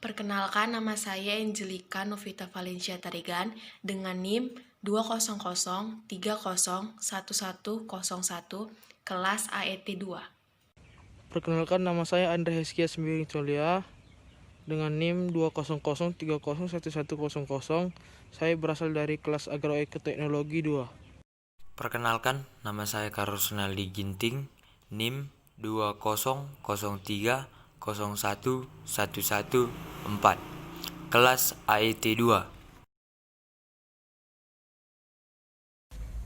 Perkenalkan, nama saya Angelika Novita Valencia Tarigan dengan NIM 200301101 kelas AET 2. Perkenalkan, nama saya Andre Heskia Sembiring Colia dengan NIM 200301100. Saya berasal dari kelas Agroekoteknologi 2. Perkenalkan, nama saya Karus Naldi Ginting, NIM 20010111114, kelas AET 2.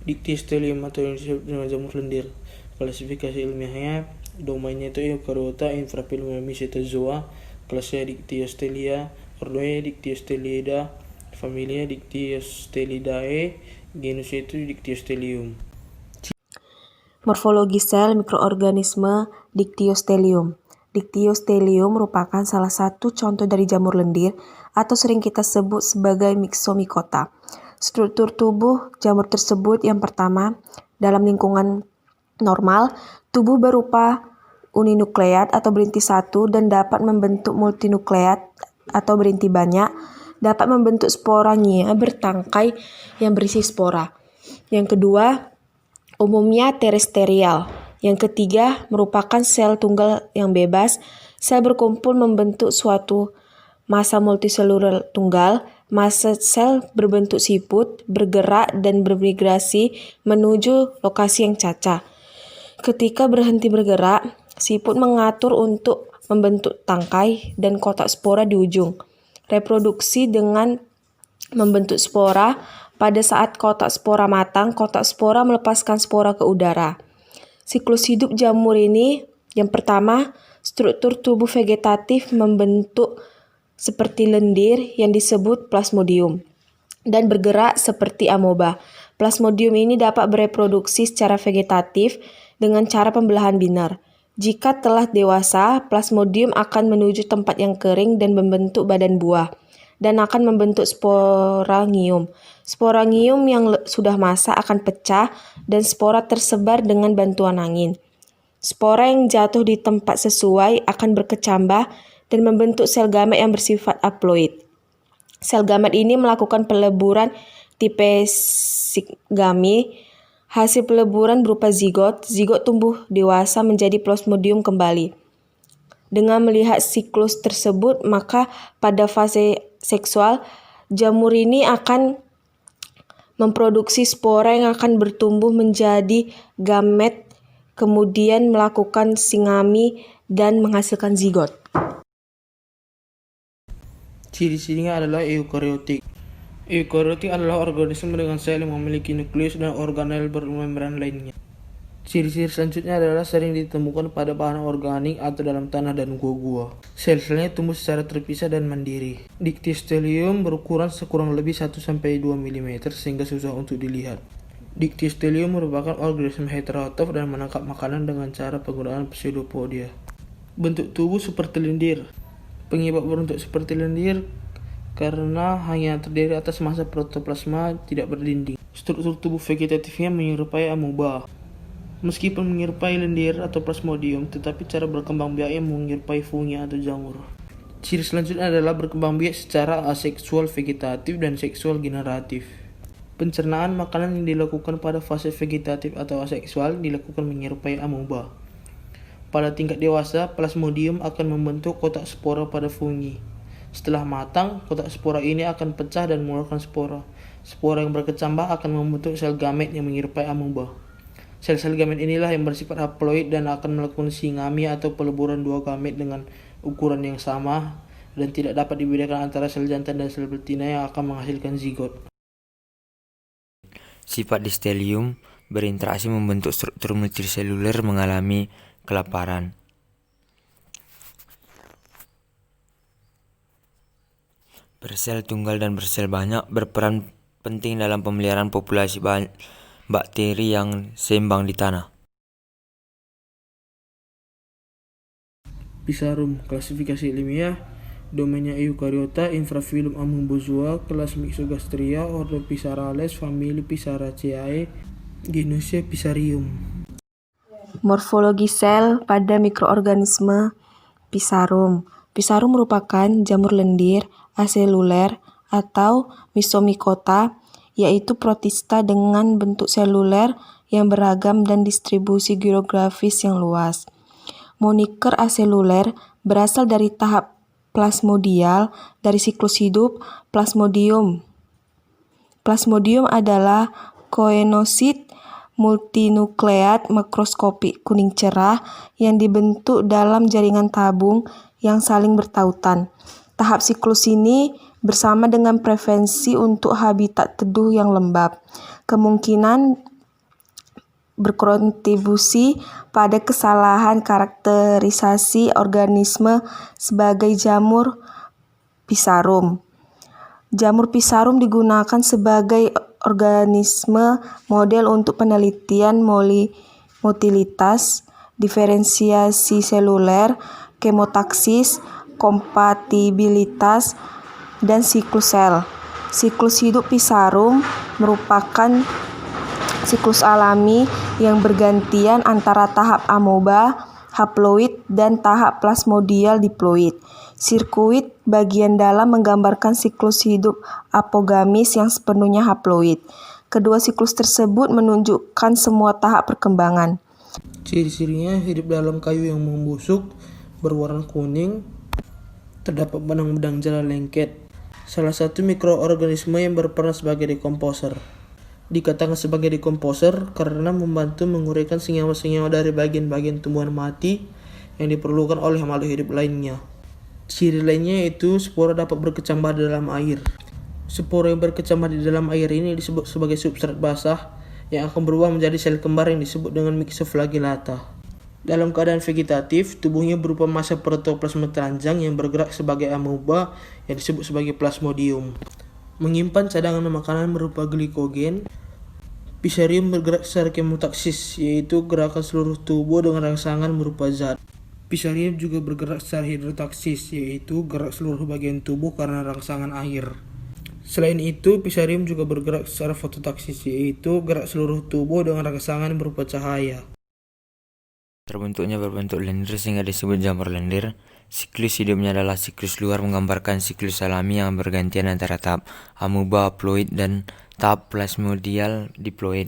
Dictyostelium atau yang disebut dengan jamur lendir. Klasifikasi ilmiahnya, domainnya itu Eukaryota, infrafilum Mycetozoa, kelasnya Dictyostelia, ordonya Dictyosteliida, familinya Dictyostelidae, genusnya itu Dictyostelium. Morfologi sel mikroorganisme Dictyostelium. Dictyostelium merupakan salah satu contoh dari jamur lendir atau sering kita sebut sebagai Myxomycota. Struktur tubuh jamur tersebut yang pertama, dalam lingkungan normal, tubuh berupa uninukleat atau berinti satu dan dapat membentuk multinukleat atau berinti banyak, dapat membentuk sporangia bertangkai yang berisi spora. Yang kedua, umumnya terestrial. Yang ketiga, merupakan sel tunggal yang bebas. Sel berkumpul membentuk suatu massa multiseluler tunggal. Massa sel berbentuk siput, bergerak dan bermigrasi menuju lokasi yang cacah. Ketika berhenti bergerak, siput mengatur untuk membentuk tangkai dan kotak spora di ujung. Reproduksi dengan membentuk spora. Pada saat kotak spora matang, kotak spora melepaskan spora ke udara. Siklus hidup jamur ini, yang pertama, struktur tubuh vegetatif membentuk seperti lendir yang disebut plasmodium dan bergerak seperti amoeba. Plasmodium ini dapat bereproduksi secara vegetatif dengan cara pembelahan binar. Jika telah dewasa, plasmodium akan menuju tempat yang kering dan membentuk badan buah dan akan membentuk sporangium. Sporangium yang sudah masak akan pecah dan spora tersebar dengan bantuan angin. Spora yang jatuh di tempat sesuai akan berkecambah dan membentuk sel gamet yang bersifat haploid. Sel gamet ini melakukan peleburan tipe sigami. Hasil peleburan berupa zigot. Zigot tumbuh dewasa menjadi plasmodium kembali. Dengan melihat siklus tersebut, maka pada fase seksual, jamur ini akan memproduksi spora yang akan bertumbuh menjadi gamet, kemudian melakukan singami dan menghasilkan zigot. Ciri-cirinya adalah eukariotik. Eukariotik adalah organisme dengan sel yang memiliki nukleus dan organel bermembran lainnya. Ciri-ciri selanjutnya adalah sering ditemukan pada bahan organik atau dalam tanah dan gua-gua. Sel-selnya tumbuh secara terpisah dan mandiri. Dictyostelium berukuran sekurang lebih 1-2 mm sehingga susah untuk dilihat. Dictyostelium merupakan organisme heterotroph dan menangkap makanan dengan cara penggunaan pseudopodia. Bentuk tubuh seperti lendir. Penyebab berbentuk seperti lendir karena hanya terdiri atas massa protoplasma tidak berdinding. Struktur tubuh vegetatifnya menyerupai amoeba. Meskipun menyerupai lendir atau plasmodium, tetapi cara berkembang biaknya menyerupai fungi atau jamur. Ciri selanjutnya adalah berkembang biak secara aseksual vegetatif dan seksual generatif. Pencernaan makanan yang dilakukan pada fase vegetatif atau aseksual dilakukan menyerupai amoeba. Pada tingkat dewasa, plasmodium akan membentuk kotak spora pada fungi. Setelah matang, kotak spora ini akan pecah dan mengeluarkan spora. Spora yang berkecambah akan membentuk sel gamet yang menyerupai amoeba. Sel-sel gamet inilah yang bersifat haploid dan akan melakukan singami atau peleburan dua gamet dengan ukuran yang sama dan tidak dapat dibedakan antara sel jantan dan sel betina yang akan menghasilkan zigot. Sifat Dictyostelium berinteraksi membentuk struktur multiseluler mengalami kelaparan. Bersel tunggal dan bersel banyak berperan penting dalam pemeliharaan populasi bakteri yang seimbang di tanah. Pisarum, klasifikasi ilmiah, domainnya Eukaryota, infrafilum Amoebozoa, kelas Myxogastria, ordo Pisarales, famili Pisaraceae, genusnya Pisarium. Morfologi sel pada mikroorganisme Pisarum. Pisarum merupakan jamur lendir aseluler atau Myxomicota, yaitu protista dengan bentuk seluler yang beragam dan distribusi geografis yang luas. Moniker aseluler berasal dari tahap plasmodial dari siklus hidup Plasmodium. Plasmodium adalah koenosit multinukleat makroskopik kuning cerah yang dibentuk dalam jaringan tabung yang saling bertautan. Tahap siklus ini bersama dengan preferensi untuk habitat teduh yang lembab, kemungkinan berkontribusi pada kesalahan karakterisasi organisme sebagai jamur Pisarum. Jamur Pisarum digunakan sebagai organisme model untuk penelitian motilitas, diferensiasi seluler, kemotaksis, kompatibilitas, dan siklus sel. Siklus hidup Pisarum merupakan siklus alami yang bergantian antara tahap amoeba haploid dan tahap plasmodial diploid. Sirkuit bagian dalam menggambarkan siklus hidup apogamis yang sepenuhnya haploid. Kedua siklus tersebut menunjukkan semua tahap perkembangan. Ciri-cirinya hidup dalam kayu yang membusuk, berwarna kuning, terdapat benang-benang jala lengket. Salah satu mikroorganisme yang berperan sebagai dekomposer. Dikatakan sebagai dekomposer karena membantu menguraikan senyawa-senyawa dari bagian-bagian tumbuhan mati yang diperlukan oleh makhluk hidup lainnya. Ciri lainnya yaitu spora dapat berkecambah di dalam air. Spora yang berkecambah di dalam air ini disebut sebagai substrat basah yang akan berubah menjadi sel kembar yang disebut dengan myxoflagellata. Dalam keadaan vegetatif, tubuhnya berupa massa protoplasma telanjang yang bergerak sebagai amoeba yang disebut sebagai plasmodium. Menyimpan cadangan makanan berupa glikogen. Pisarium bergerak secara kemotaksis, yaitu gerakan seluruh tubuh dengan rangsangan berupa zat. Pisarium juga bergerak secara hidrotaksis, yaitu gerak seluruh bagian tubuh karena rangsangan air. Selain itu, Pisarium juga bergerak secara fototaksis, yaitu gerak seluruh tubuh dengan rangsangan berupa cahaya. Terbentuknya berbentuk lendir sehingga disebut jamur lendir. Siklus hidupnya adalah siklus luar, menggambarkan siklus alami yang bergantian antara tahap amoeba haploid dan tahap plasmodial diploid.